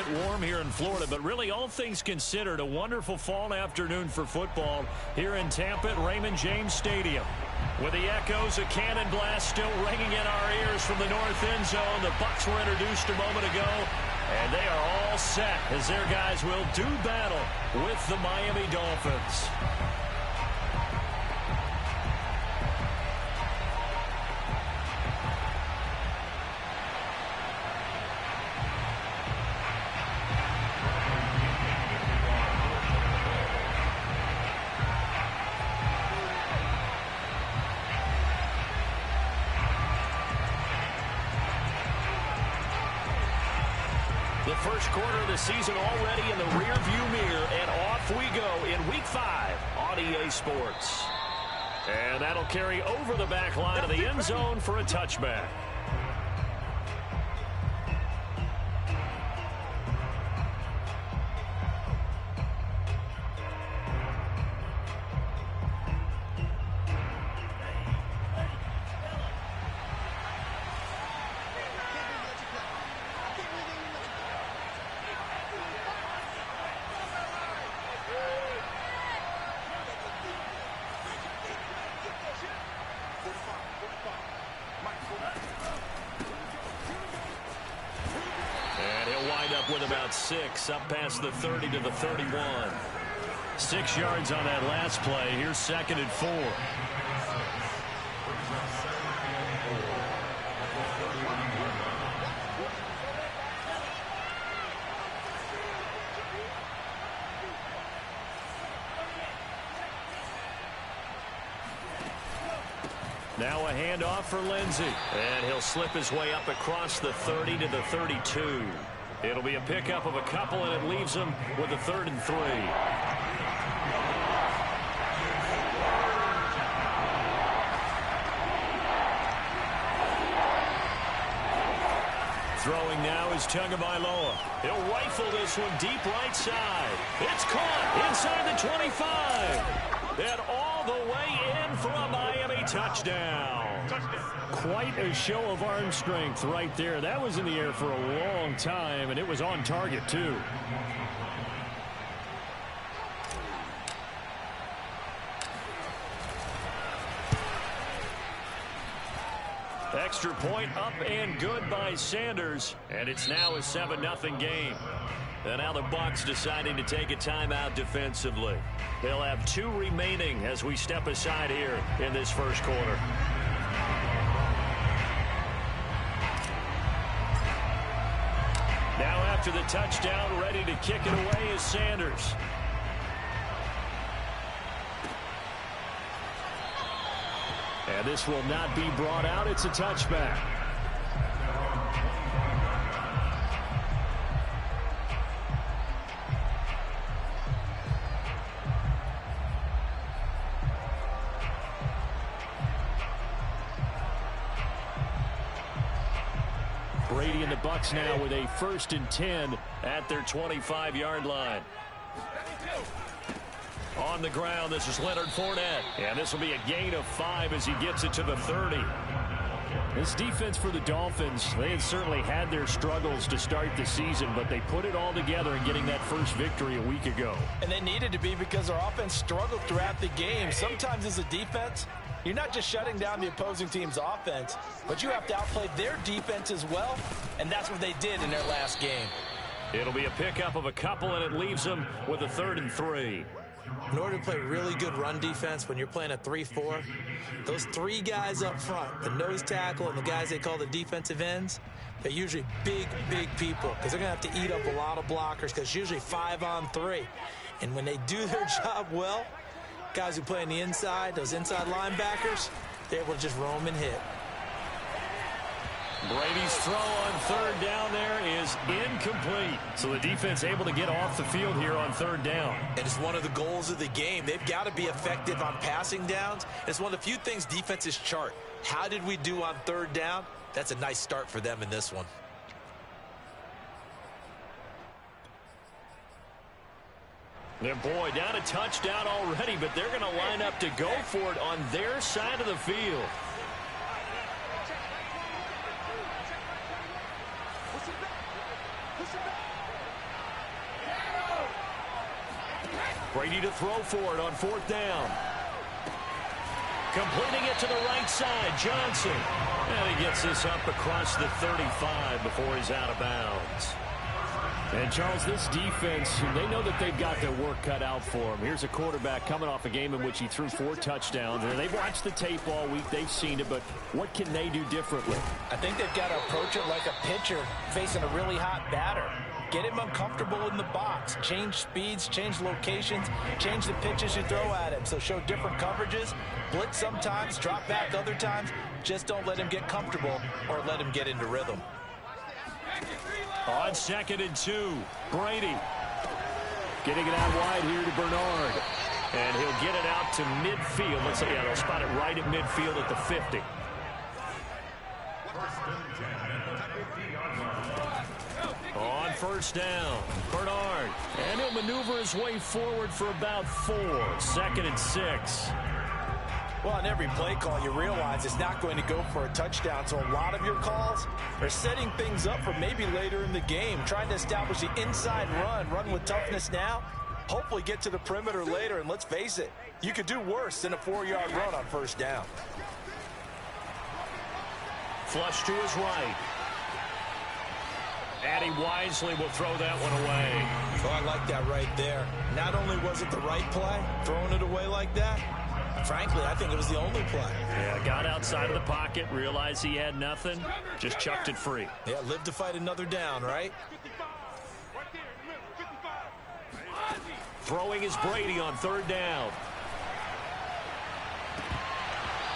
warm here in Florida, but really all things considered, a wonderful fall afternoon for football here in Tampa at Raymond James Stadium. With the echoes of cannon blast still ringing in our ears from the north end zone, the Bucs were introduced a moment ago, and they are all set as their guys will do battle with the Miami Dolphins. The first quarter of the season already in the rearview mirror, and off we go in Week 5 on EA Sports. And that'll carry over the back line of the end zone for a touchback. With about 6 up past the 30 to the 31. 6 yards on that last play. Here's 2nd and 4. Now a handoff for Lindsey, and he'll slip his way up across the 30 to the 32. It'll be a pickup of a couple, and it leaves him with a 3rd and 3. Throwing now is Tagovailoa. He'll rifle this one deep right side. It's caught inside the 25. And all the way in for a Miami touchdown. Quite a show of arm strength right there. That was in the air for a long time, and it was on target, too. Extra point up and good by Sanders, and it's now a 7-0 game. And now the Bucs deciding to take a timeout defensively. They'll have 2 remaining as we step aside here in this first quarter. Now after the touchdown, ready to kick it away is Sanders. And this will not be brought out. It's a touchback. Brady and the Bucs now with a 1st and 10 at their 25-yard line. On the ground, this is Leonard Fournette. And this will be a gain of 5 as he gets it to the 30. This defense for the Dolphins, they had certainly had their struggles to start the season, but they put it all together in getting that first victory a week ago. And they needed to be because their offense struggled throughout the game. Sometimes as a defense, you're not just shutting down the opposing team's offense, but you have to outplay their defense as well, and that's what they did in their last game. It'll be a pickup of a couple, and it leaves them with a 3rd and 3. In order to play really good run defense when you're playing a 3-4, those 3 guys up front, the nose tackle and the guys they call the defensive ends, they're usually big people because they're going to have to eat up a lot of blockers because it's usually 5-on-3. And when they do their job well, guys who play on the inside, those inside linebackers, they're able to just roam and hit. Brady's throw on 3rd down there is incomplete. So the defense able to get off the field here on 3rd down. And it's one of the goals of the game. They've got to be effective on passing downs. It's one of the few things defenses chart. How did we do on 3rd down? That's a nice start for them in this one. And boy, down a touchdown already, but they're going to line up to go for it on their side of the field. Brady to throw for it on 4th down. Completing it to the right side, Johnson. And he gets this up across the 35 before he's out of bounds. And, Charles, this defense, they know that they've got their work cut out for them. Here's a quarterback coming off a game in which he threw 4 touchdowns. And they've watched the tape all week. They've seen it, but what can they do differently? I think they've got to approach it like a pitcher facing a really hot batter. Get him uncomfortable in the box. Change speeds, change locations, change the pitches you throw at him. So show different coverages, blitz sometimes, drop back other times. Just don't let him get comfortable or let him get into rhythm. On 2nd and 2, Brady. Getting it out wide here to Bernard. And he'll get it out to midfield. Let's say, they'll spot it right at midfield at the 50. On 1st down, Bernard. And he'll maneuver his way forward for about 4. 2nd and 6. Well, on every play call, you realize it's not going to go for a touchdown. So a lot of your calls are setting things up for maybe later in the game, trying to establish the inside run with toughness now, hopefully get to the perimeter later. And let's face it, you could do worse than a 4-yard run on 1st down. Flush to his right. And he wisely will throw that one away. So I like that right there. Not only was it the right play, throwing it away like that, frankly, I think it was the only play. Yeah, got outside of the pocket, realized he had nothing, just chucked it free. Yeah, live to fight another down, right? Throwing is Brady on 3rd down.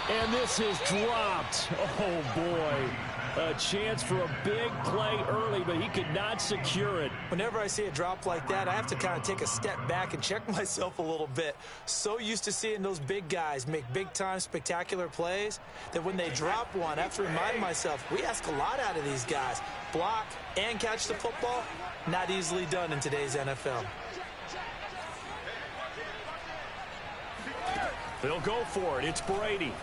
And this is dropped. Oh, boy. A chance for a big play early, but he could not secure it. Whenever I see a drop like that, I have to kind of take a step back and check myself a little bit. So used to seeing those big guys make big-time spectacular plays that when they drop one, I have to remind myself, we ask a lot out of these guys. Block and catch the football, not easily done in today's NFL. They'll go for it. It's Brady.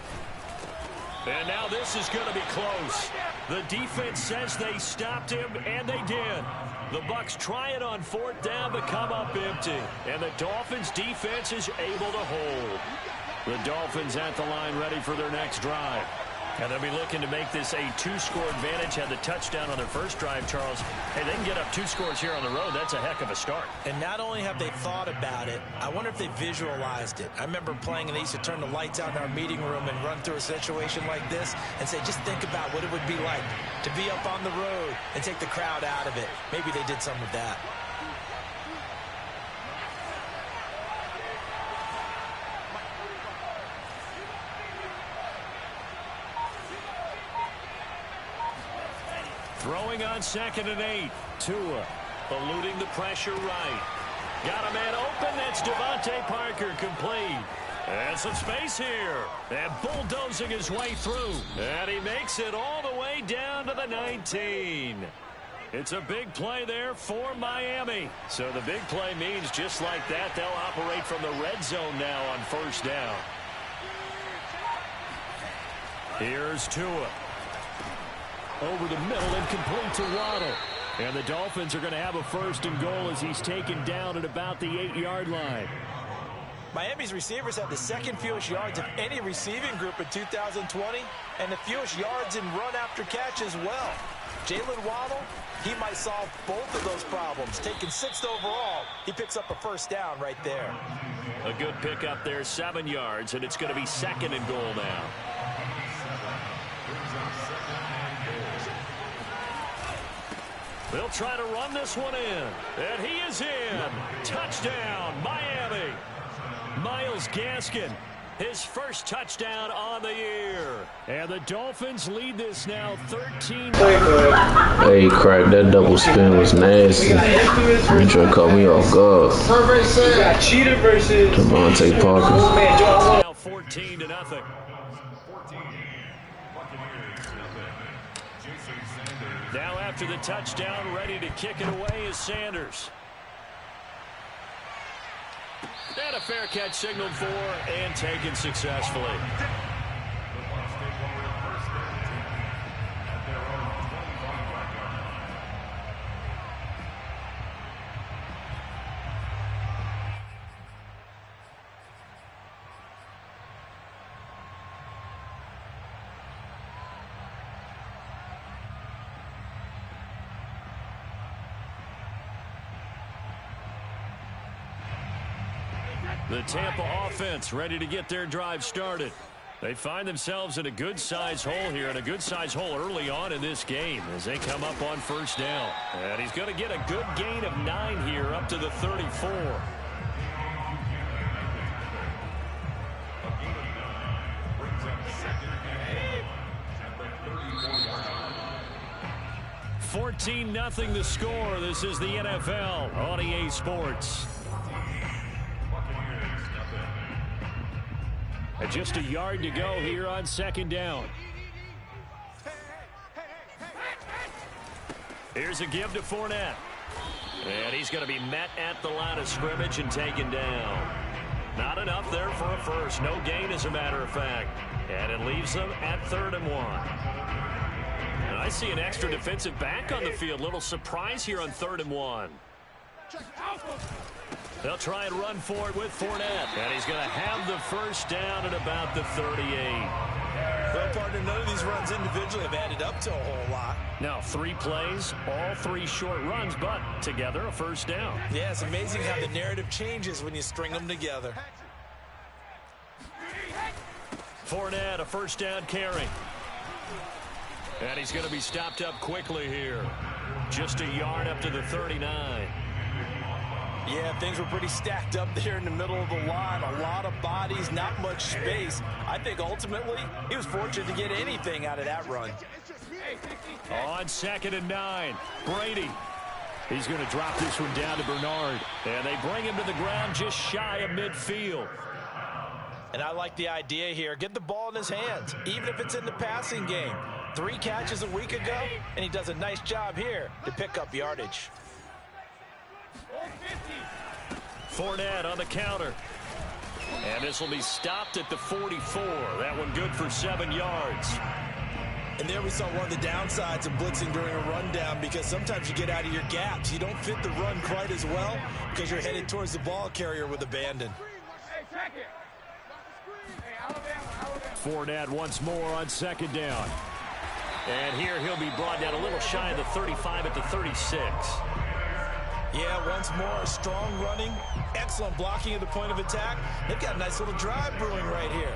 And now this is going to be close. The defense says they stopped him, and they did. The Bucs try it on 4th down, but come up empty. And the Dolphins' defense is able to hold. The Dolphins at the line ready for their next drive. And they'll be looking to make this a 2-score advantage. Had the touchdown on their first drive, Charles. Hey, they can get up 2 scores here on the road. That's a heck of a start. And not only have they thought about it, I wonder if they visualized it. I remember playing, and they used to turn the lights out in our meeting room and run through a situation like this and say, just think about what it would be like to be up on the road and take the crowd out of it. Maybe they did some of that. Throwing on 2nd and 8. Tua eluding the pressure right. Got a man open. That's Devontae Parker complete. And some space here. And bulldozing his way through. And he makes it all the way down to the 19. It's a big play there for Miami. So the big play means just like that, they'll operate from the red zone now on 1st down. Here's Tua. Over the middle and complete to Waddle. And the Dolphins are going to have a 1st and goal as he's taken down at about the 8-yard line. Miami's receivers have the 2nd fewest yards of any receiving group in 2020 and the fewest yards in run after catch as well. Jalen Waddle, he might solve both of those problems. Taking 6th overall, he picks up a 1st down right there. A good pickup there, 7 yards, and it's going to be 2nd and goal now. They'll try to run this one in. And he is in. Touchdown, Miami. Myles Gaskin, his first touchdown on the year. And the Dolphins lead this now 13. Hey, crack, that double spin was nasty. You trying to caught me off guard. Devontae Parker. Now 14-0. Now after the touchdown, ready to kick it away is Sanders. And a fair catch signaled for and taken successfully. The Tampa offense ready to get their drive started. They find themselves in a good-sized hole here, and a good-sized hole early on in this game as they come up on first down. And he's going to get a good gain of 9 here up to the 34. $14-0 the score. This is the NFL on EA Sports. And just a yard to go here on second down. Here's a give to Fournette. And he's going to be met at the line of scrimmage and taken down. Not enough there for a first. No gain, as a matter of fact. And it leaves them at 3rd and 1. And I see an extra defensive back on the field. Little surprise here on 3rd and 1. They'll try and run for it with Fournette. And he's going to have the first down at about the 38. Well, partner, none of these runs individually have added up to a whole lot. Now, 3 plays, all 3 short runs, but together a first down. Yeah, it's amazing how the narrative changes when you string them together. Fournette, a first down carry. And he's going to be stopped up quickly here. Just a yard up to the 39. Yeah, things were pretty stacked up there in the middle of the line. A lot of bodies, not much space. I think ultimately he was fortunate to get anything out of that run. On 2nd and 9, Brady. He's going to drop this one down to Bernard. And they bring him to the ground just shy of midfield. And I like the idea here. Get the ball in his hands, even if it's in the passing game. 3 catches a week ago, and he does a nice job here to pick up yardage. Fournette on the counter. And this will be stopped at the 44. That one good for 7 yards. And there we saw one of the downsides of blitzing during a rundown, because sometimes you get out of your gaps. You don't fit the run quite as well because you're headed towards the ball carrier with abandon. Fournette once more on 2nd down. And here he'll be brought down a little shy of the 35 at the 36. Yeah, once more, strong running, excellent blocking at the point of attack. They've got a nice little drive brewing right here.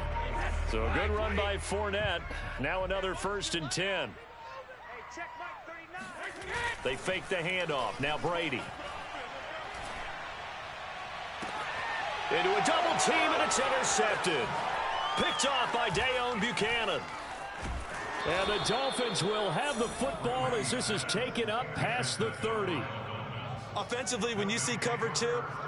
So a good run by Fournette. Now another 1st and 10. They fake the handoff. Now Brady. Into a double team, and it's intercepted. Picked off by Dayon Buchanan. And the Dolphins will have the football as this is taken up past the 30. Offensively, when you see cover 2,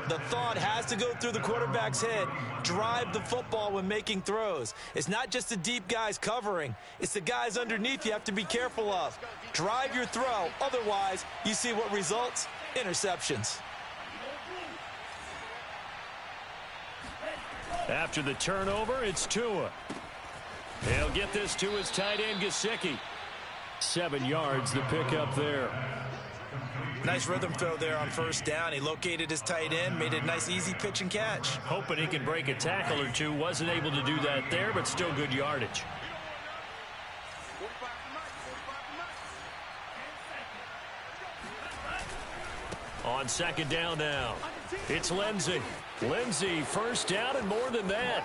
the thought has to go through the quarterback's head. Drive the football when making throws. It's not just the deep guys covering. It's the guys underneath you have to be careful of. Drive your throw. Otherwise, you see what results? Interceptions. After the turnover, it's Tua. He'll get this to his tight end, Gesicki. 7 yards to pick up there. Nice rhythm throw there on 1st down. He located his tight end, made it a nice easy pitch and catch. Hoping he can break a tackle or two. Wasn't able to do that there, but still good yardage. On 2nd down now, it's Lindsey. Lindsey, 1st down and more than that.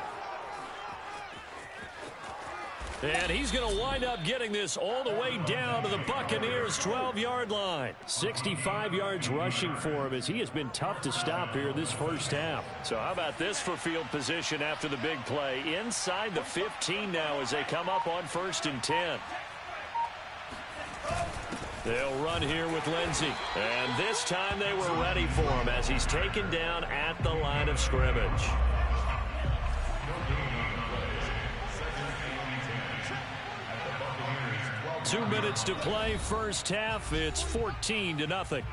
And he's going to wind up getting this all the way down to the Buccaneers' 12-yard line. 65 yards rushing for him as he has been tough to stop here this first half. So how about this for field position after the big play? Inside the 15 now as they come up on 1st and 10. They'll run here with Lindsey. And this time they were ready for him as he's taken down at the line of scrimmage. Two minutes to play, first half. It's 14-0.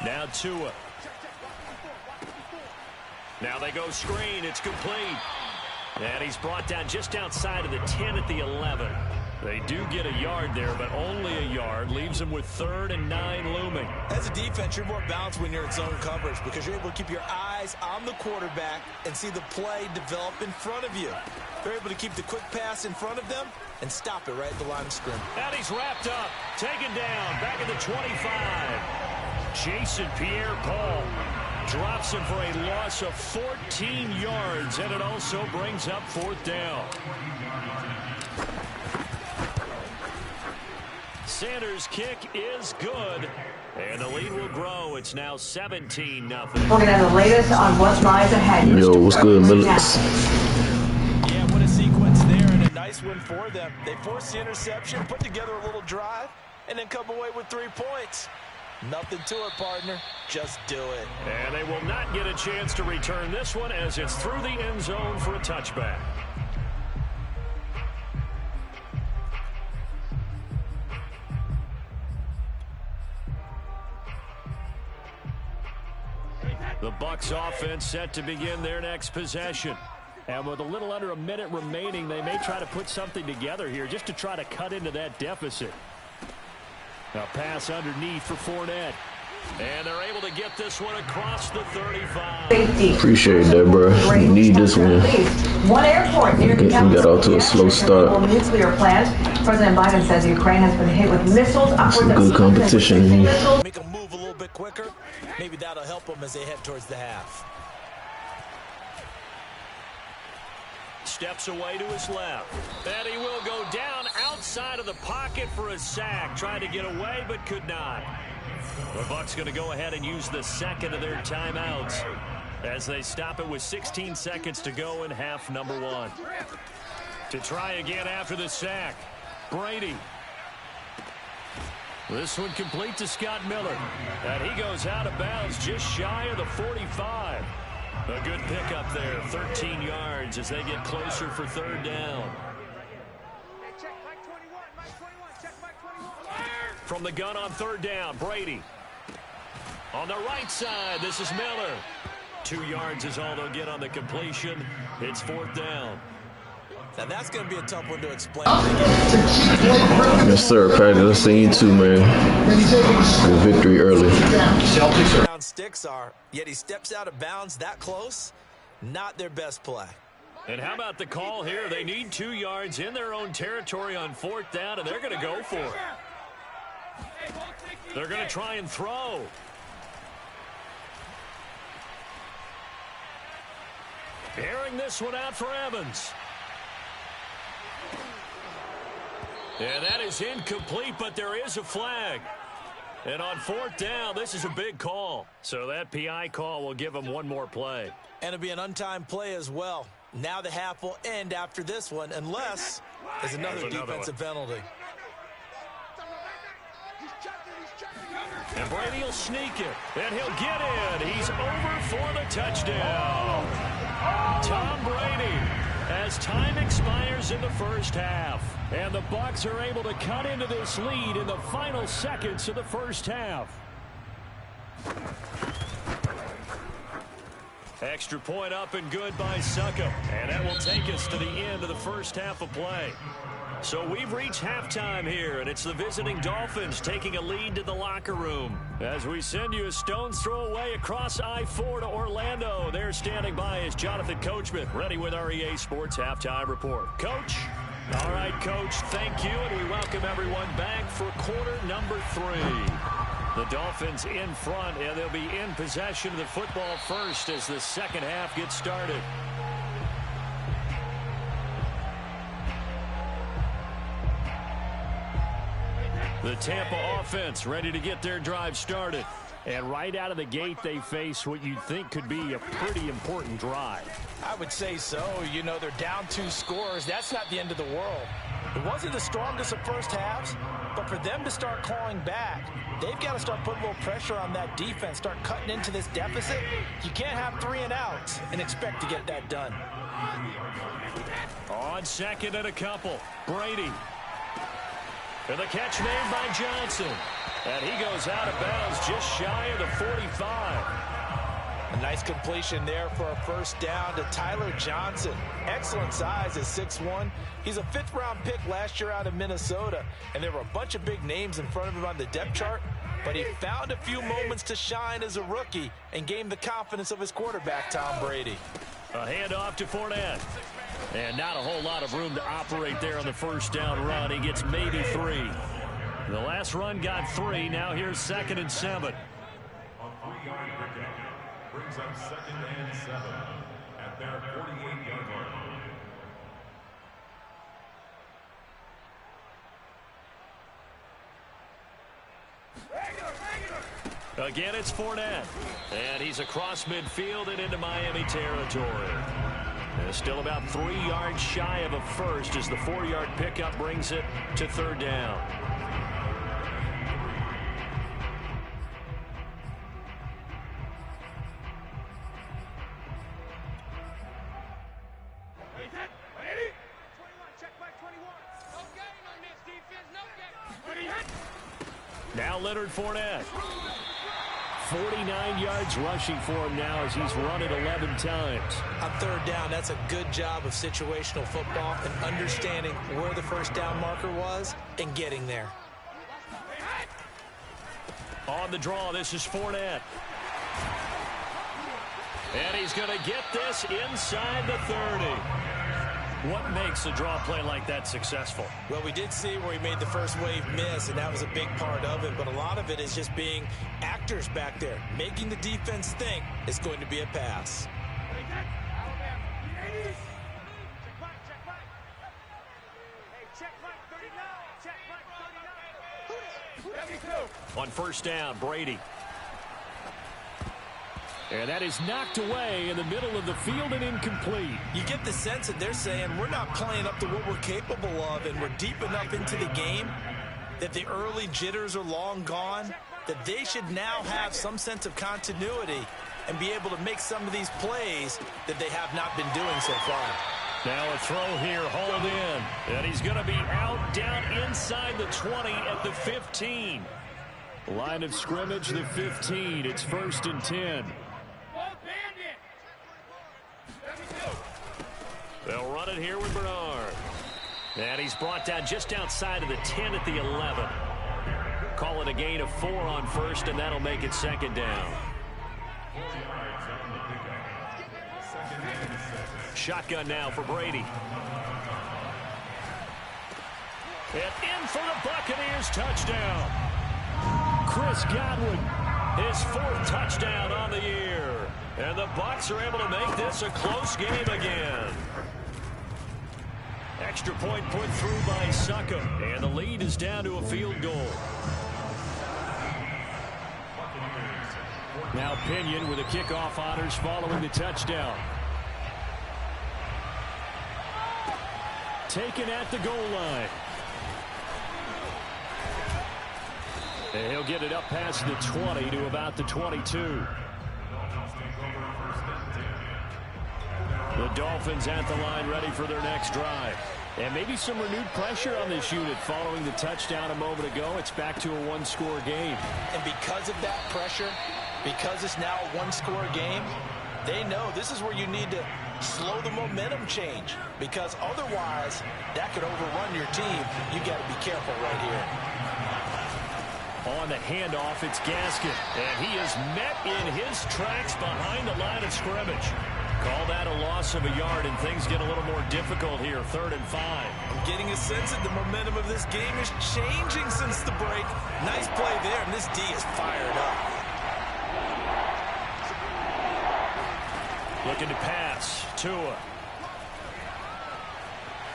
Now Tua. Now they go screen. It's complete. And he's brought down just outside of the 10 at the 11. They do get a yard there, but only a yard. Leaves them with 3rd and 9 looming. As a defense, you're more balanced when you're in zone coverage because you're able to keep your eyes on the quarterback and see the play develop in front of you. They're able to keep the quick pass in front of them and stop it right at the line of scrimmage. And he's wrapped up, taken down, back at the 25. Jason Pierre-Paul drops him for a loss of 14 yards, and it also brings up 4th down. Sanders' kick is good, and the lead will grow. It's now 17-0. We're going to have the latest on what lies ahead. Yo, what's good, Millets? Yeah, what a sequence there, and a nice win for them. They forced the interception, put together a little drive, and then come away with 3 points. Nothing to it, partner. Just do it. And they will not get a chance to return this one as it's through the end zone for a touchback. The Bucs offense set to begin their next possession. And with a little under a minute remaining, they may try to put something together here just to try to cut into that deficit. A pass underneath for Fournette. And they're able to get this one across the 35. Appreciate that, bro. We need this one. One airport near the We got out to a slow start. Nuclear plant. President Biden says Ukraine has been hit with missiles. Some good competition in here. Make them move a little bit quicker. Maybe that'll help them as they head towards the half. Steps away to his left. And he will go down outside of the pocket for a sack. Trying to get away, but could not. The Bucs going to go ahead and use the second of their timeouts as they stop it with 16 seconds to go in half number 1. To try again after the sack, Brady. This one complete to Scott Miller. And he goes out of bounds just shy of the 45. A good pickup there, 13 yards as they get closer for 3rd down. From the gun on 3rd down, Brady. On the right side, this is Miller. 2 yards is all they'll get on the completion. It's 4th down. Now that's going to be a tough one to explain. Yes, sir, Patrick. Let's see you too, man. Good victory early. Sticks are, yet he steps out of bounds that close. Not their best play. And how about the call here? They need 2 yards in their own territory on 4th down, and they're going to go for it. They're going to try and throw. Airing this one out for Evans. And that is incomplete, but there is a flag. And on 4th down, this is a big call. So that PI call will give them 1 more play. And it'll be an untimed play as well. Now the half will end after this one, unless there's another defensive penalty. And Brady will sneak it, and he'll get in. He's over for the touchdown. Tom Brady, as time expires in the first half. And the Bucs are able to cut into this lead in the final seconds of the first half. Extra point up and good by Succop. And that will take us to the end of the first half of play. So we've reached halftime here, and it's the visiting Dolphins taking a lead to the locker room. As we send you a stone's throw away across I-4 to Orlando. There standing by is Jonathan Coachman, ready with our EA Sports Halftime Report. Coach? All right, Coach, thank you, and we welcome everyone back for quarter number 3. The Dolphins in front, and they'll be in possession of the football first as the second half gets started. The Tampa offense ready to get their drive started. And right out of the gate, they face what you'd think could be a pretty important drive. I would say so. You know, they're down 2 scores. That's not the end of the world. It wasn't the strongest of first halves, but for them to start clawing back, they've got to start putting a little pressure on that defense, start cutting into this deficit. You can't have 3 and outs and expect to get that done. On 2nd and a couple, Brady. And the catch made by Johnson. And he goes out of bounds just shy of the 45. A nice completion there for a first down to Tyler Johnson. Excellent size at 6'1". He's a 5th-round pick last year out of Minnesota. And there were a bunch of big names in front of him on the depth chart. But he found a few moments to shine as a rookie and gained the confidence of his quarterback, Tom Brady. A handoff to Fournette. And not a whole lot of room to operate there on the first down run. He gets maybe 3. The last run got 3. Now here's 2nd and 7. A 3-yard pickup brings up 2nd and 7 at their 48-yard line. Again, it's Fournette. And he's across midfield and into Miami territory. And still about 3 yards shy of a first as the 4-yard pickup brings it to 3rd down. Now Leonard Fournette. 49 yards rushing for him now as he's run it 11 times. On 3rd down, that's a good job of situational football and understanding where the first down marker was and getting there. On the draw, this is Fournette. And he's going to get this inside the 30. What makes a draw play like that successful? Well, we did see where he made the first wave miss, and that was a big part of it. But a lot of it is just being actors back there, making the defense think it's going to be a pass. On first down, Brady. And that is knocked away in the middle of the field and incomplete. You get the sense that they're saying we're not playing up to what we're capable of, and we're deep enough into the game that the early jitters are long gone, that they should now have some sense of continuity and be able to make some of these plays that they have not been doing so far. Now a throw here, hauled in. And he's going to be out down inside the 20 at the 15. Line of scrimmage, the 15. It's 1st and 10. They'll run it here with Bernard. And he's brought down just outside of the 10 at the 11. Call it a gain of 4 on first, and that'll make it 2nd down. Shotgun now for Brady. And in for the Buccaneers touchdown. Chris Godwin, his 4th touchdown on the year. And the Bucs are able to make this a close game again. Extra point put through by Suckham, and the lead is down to a field goal. Now Pinion with the kickoff honors following the touchdown. Taken at the goal line. And he'll get it up past the 20 to about the 22. The Dolphins at the line ready for their next drive. And maybe some renewed pressure on this unit following the touchdown a moment ago. It's back to a 1-score game. And because of that pressure, because it's now a 1-score game, they know this is where you need to slow the momentum change. Because otherwise, that could overrun your team. You got to be careful right here. On the handoff, it's Gaskin. And he is met in his tracks behind the line of scrimmage. Call that a loss of a yard, and things get a little more difficult here, 3rd and 5. I'm getting a sense that the momentum of this game is changing since the break. Nice play there, and this D is fired up. Looking to pass. Tua.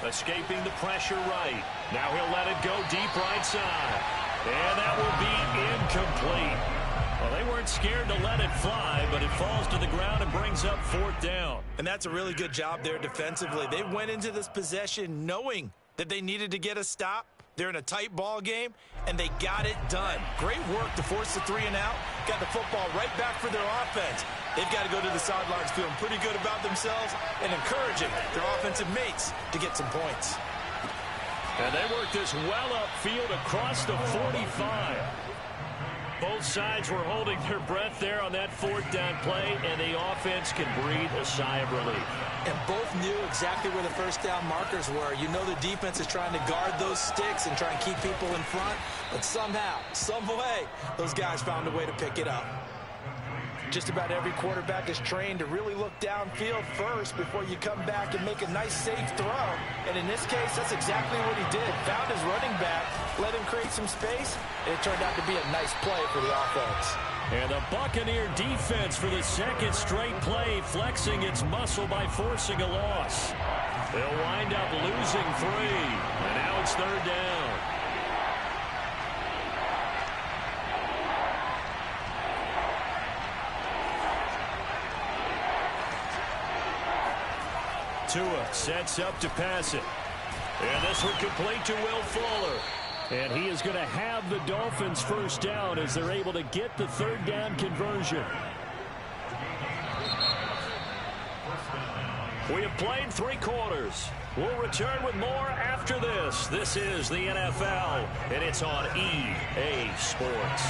Escaping the pressure right. Now he'll let it go deep right side. And that will be incomplete. Well, they weren't scared to let it fly, but it falls to the ground and brings up 4th down. And that's a really good job there defensively. They went into this possession knowing that they needed to get a stop. They're in a tight ball game, and they got it done. Great work to force the 3 and out. Got the football right back for their offense. They've got to go to the sidelines feeling pretty good about themselves and encouraging their offensive mates to get some points. And they work this well upfield across the 45. Both sides were holding their breath there on that 4th down play, and the offense can breathe a sigh of relief. And both knew exactly where the first down markers were. You know the defense is trying to guard those sticks and try and keep people in front, but somehow, some way, those guys found a way to pick it up. Just about every quarterback is trained to really look downfield first before you come back and make a nice, safe throw. And in this case, that's exactly what he did. Found his running back, let him create some space, and it turned out to be a nice play for the offense. And the Buccaneer defense for the second straight play, flexing its muscle by forcing a loss. They'll wind up losing 3, and now it's third down. Tua sets up to pass it. And this one complete to Will Fuller. And he is going to have the Dolphins first down as they're able to get the third down conversion. We have played 3 quarters. We'll return with more after this. This is the NFL, and it's on EA Sports.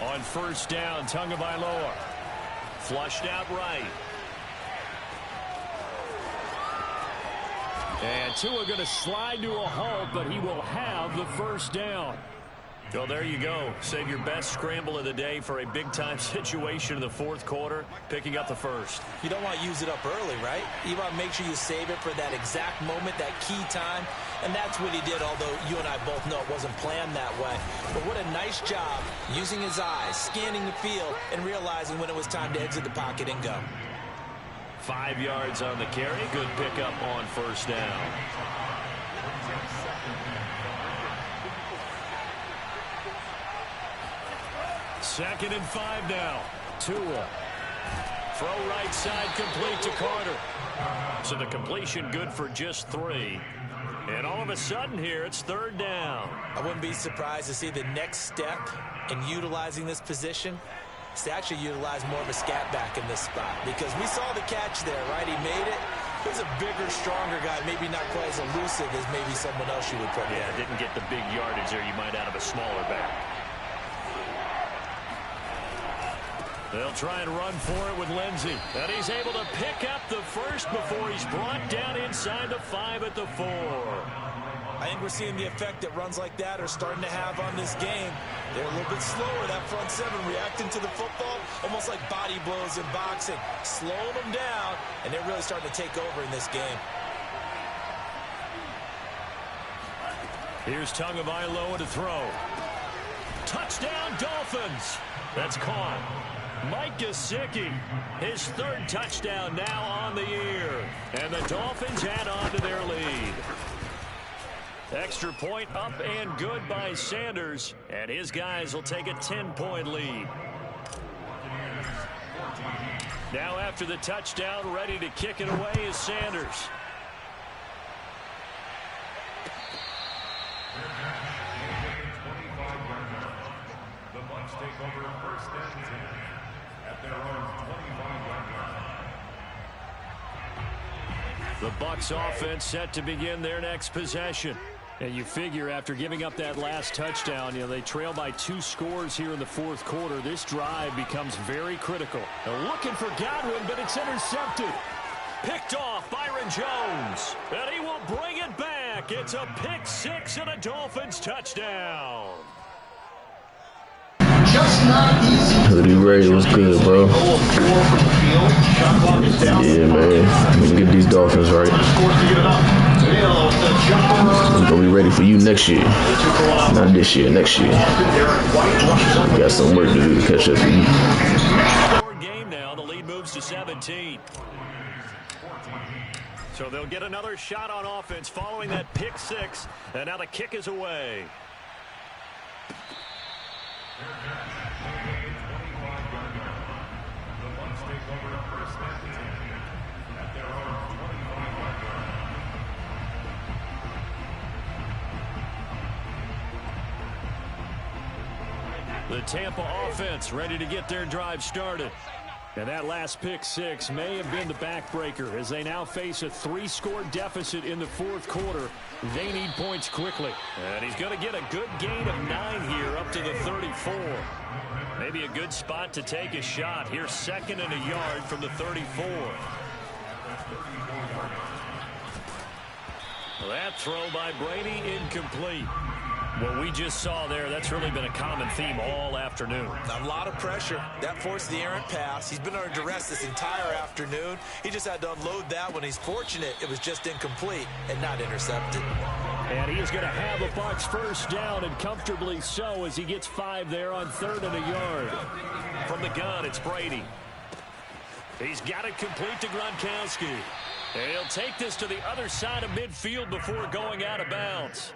On first down, Tagovailoa. Flushed out right. And Tua going to slide to a halt, but he will have the first down. Well, there you go. Save your best scramble of the day for a big-time situation in the fourth quarter, picking up the first. You don't want to use it up early, right? You want to make sure you save it for that exact moment, that key time. And that's what he did, although you and I both know it wasn't planned that way. But what a nice job using his eyes, scanning the field, and realizing when it was time to exit the pocket and go. 5 yards on the carry. Good pickup on first down. Second and 5 now. Tua. Throw right side complete to Carter. So the completion good for just 3. And all of a sudden here, it's third down. I wouldn't be surprised to see the next step in utilizing this position is to actually utilize more of a scat back in this spot. Because we saw the catch there, right? He made it. He's a bigger, stronger guy, maybe not quite as elusive as maybe someone else you would put there. Yeah, didn't get the big yardage there you might out of a smaller back. They'll try and run for it with Lindsey. And he's able to pick up the first before he's brought down inside the 5 at the 4. I think we're seeing the effect that runs like that are starting to have on this game. They're a little bit slower, that front 7, reacting to the football, almost like body blows in boxing. Slowing them down, and they're really starting to take over in this game. Here's Tagovailoa to throw. Touchdown, Dolphins. That's caught. Mike Gesicki, his 3rd touchdown now on the year. And the Dolphins add on to their lead. Extra point up and good by Sanders. And his guys will take a 10-point lead. Now after the touchdown, ready to kick it away is Sanders. The Bucs take over first and 10 at their own 25-yard line. The Bucs offense set to begin their next possession. And you figure after giving up that last touchdown, they trail by 2 scores here in the fourth quarter. This drive becomes very critical. They're looking for Godwin, but it's intercepted. Picked off Byron Jones. And he will bring it back. It's a pick 6 and a Dolphins touchdown. Hoodie Ray, what's good, bro? Yeah, man. We can get these Dolphins right. We're gonna be ready for you next year. Not this year, next year. We got some work to do to catch up to you. Game now, the lead moves to 17. So they'll get another shot on offense following that pick 6, and now the kick is away. The Tampa offense ready to get their drive started. And that last pick 6 may have been the backbreaker as they now face a 3-score deficit in the fourth quarter. They need points quickly. And he's going to get a good gain of 9 here up to the 34. Maybe a good spot to take a shot. Here's 2nd and a yard from the 34. Well, that throw by Brady incomplete. What we just saw there, that's really been a common theme all afternoon. A lot of pressure. That forced the errant pass. He's been under duress this entire afternoon. He just had to unload that one. He's fortunate it was just incomplete and not intercepted. And he is going to have a Bucs first down, and comfortably so, as he gets 5 there on 3rd and a yard. From the gun, it's Brady. He's got it complete to Gronkowski. And he'll take this to the other side of midfield before going out of bounds.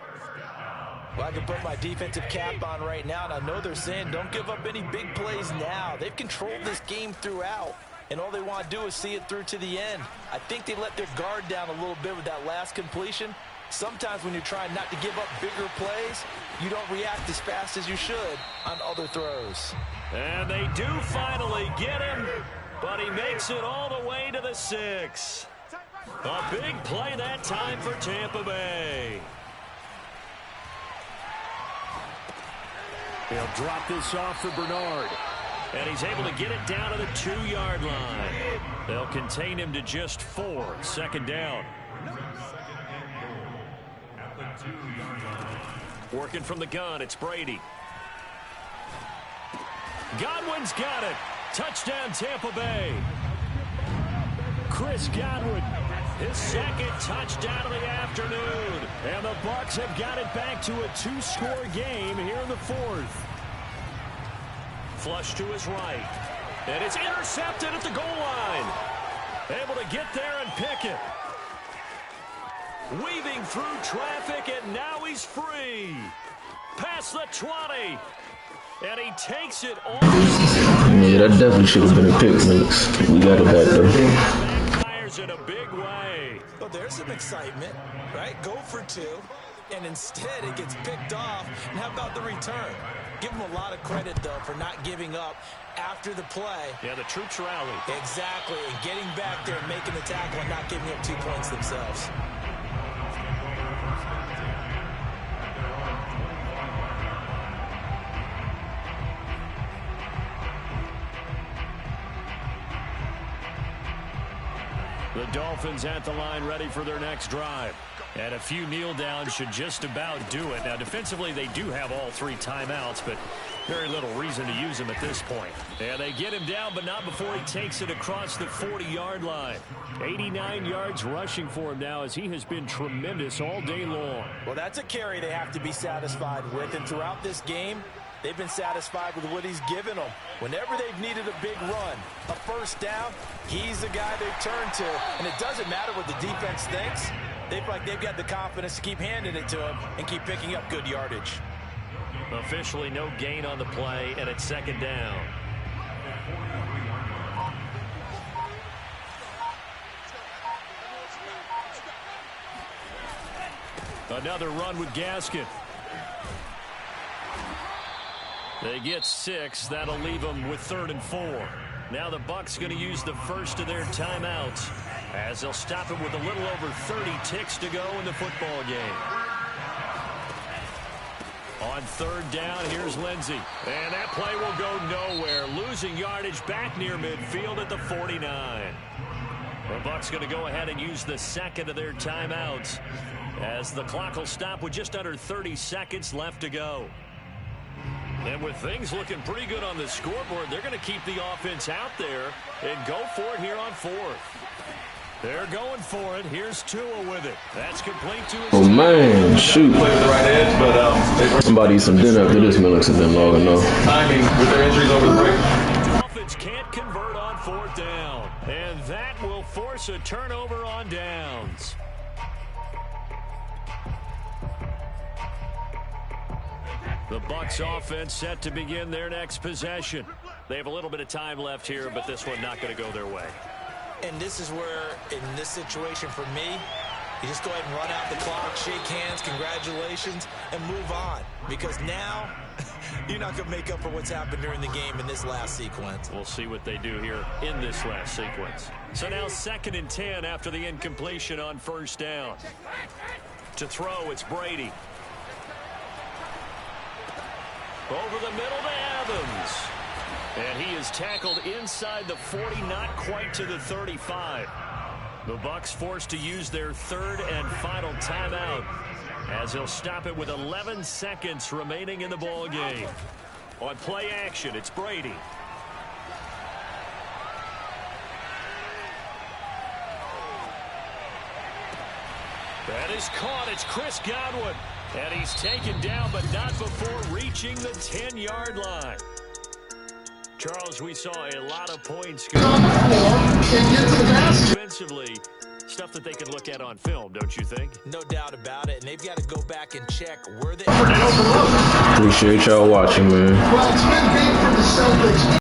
Well, I can put my defensive cap on right now, and I know they're saying don't give up any big plays now. They've controlled this game throughout, and all they want to do is see it through to the end. I think they let their guard down a little bit with that last completion. Sometimes when you're trying not to give up bigger plays, you don't react as fast as you should on other throws. And they do finally get him, but he makes it all the way to the 6. A big play that time for Tampa Bay. He'll drop this off for Bernard. And he's able to get it down to the 2-yard line. They'll contain him to just 4. 2nd down. Working from the gun, it's Brady. Godwin's got it. Touchdown, Tampa Bay. Chris Godwin, his 2nd touchdown of the afternoon. And the Bucs have got it back to a 2-score game here in the 4th. Flush to his right. And it's intercepted at the goal line. Able to get there and pick it. Weaving through traffic, and now he's free. Past the 20. And he takes it all. Yeah, that definitely should have been a pick, Felix. We got it back, though. Fires in a big way. Well, there's some excitement, right? Go for 2, and instead it gets picked off. And how about the return? Give him a lot of credit, though, for not giving up after the play. Yeah, the troops rallied. Exactly, and getting back there and making the tackle and not giving up 2 points themselves. The Dolphins at the line ready for their next drive. And a few kneel downs should just about do it. Now, defensively, they do have all 3 timeouts, but very little reason to use them at this point. And they get him down, but not before he takes it across the 40-yard line. 89 yards rushing for him now, as he has been tremendous all day long. Well, that's a carry they have to be satisfied with, and throughout this game, they've been satisfied with what he's given them. Whenever they've needed a big run, a first down, he's the guy they turn to. And it doesn't matter what the defense thinks. They feel like they've got the confidence to keep handing it to him and keep picking up good yardage. Officially no gain on the play, and it's 2nd down. Another run with Gaskin. They get 6. That'll leave them with 3rd and 4. Now the Bucs going to use the first of their timeouts, as they'll stop it with a little over 30 ticks to go in the football game. On 3rd down, here's Lindsey. And that play will go nowhere. Losing yardage back near midfield at the 49. The Bucs going to go ahead and use the 2nd of their timeouts, as the clock will stop with just under 30 seconds left to go. And with things looking pretty good on the scoreboard, they're going to keep the offense out there and go for it here on 4th. They're going for it. Here's Tua with it. That's complete to his... Oh, man, shoot. Somebody eat some dinner after this, Felix, has been long enough. Timing with their injuries over the break. Dolphins can't convert on 4th down. And that will force a turnover on downs. The Bucs offense set to begin their next possession. They have a little bit of time left here, but this one not going to go their way. And this is where, in this situation for me, you just go ahead and run out the clock, shake hands, congratulations, and move on. Because now, you're not going to make up for what's happened during the game in this last sequence. We'll see what they do here in this last sequence. So now 2nd and 10 after the incompletion on 1st down. To throw, it's Brady. Over the middle to Evans. And he is tackled inside the 40, not quite to the 35. The Bucs forced to use their third and final timeout as they'll stop it with 11 seconds remaining in the ball game. On play action, it's Brady. That is caught. It's Chris Godwin. And he's taken down, but not before reaching the 10-yard line. Charles, we saw a lot of points go offensively. Stuff that they can look at on film, don't you think? No doubt about it. And they've got to go back and check where they... Appreciate y'all watching, man.